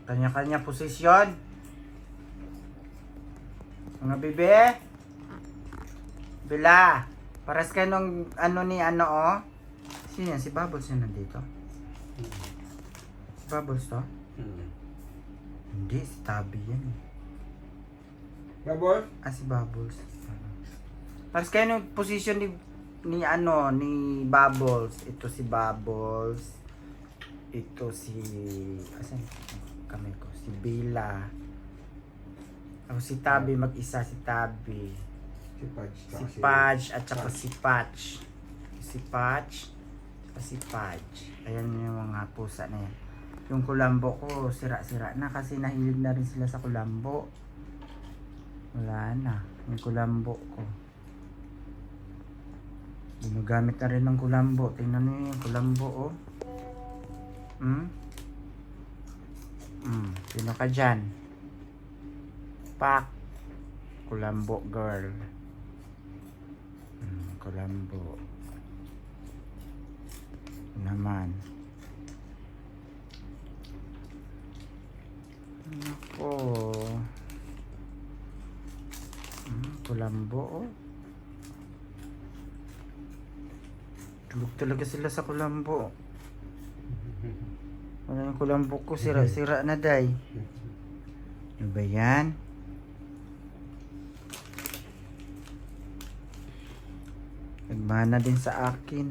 Kanya-kanya posisyon. Mga bebe. Bila. Paras ka nung ano ni ano oh. Sino yan? Si Bubbles yun nandito? Si Bubbles to? Hindi, si Tabi yan eh. Bubbles? Ah, si Bubbles. Paras kayo nung posisyon ni ano, ni Bubbles. Ito si Bubbles. Ito si... Asan? Kamay ko. Si Bella. Ako si Tabi, mag-isa si Tabi. Si Pudge. Si Pudge at saka si Patch. Si Patch at si Pudge. Ayan yung mga pusa na yan. Yung kulambo ko, sira-sira na kasi nahilig na rin sila sa kulambo. Wala na. Yung kulambo ko. Ginagamit na rin ng kulambo. Tingnan nyo yung kulambo oh. Sino ka dyan? Pak. Kulambo girl. Kulambo. Naman. Ako. Kulambo oh. Tulog talaga sila sa kulambo. Ano yung kulambo ko? Sira-sira na day. Ano ba yan? Nagmana din sa akin.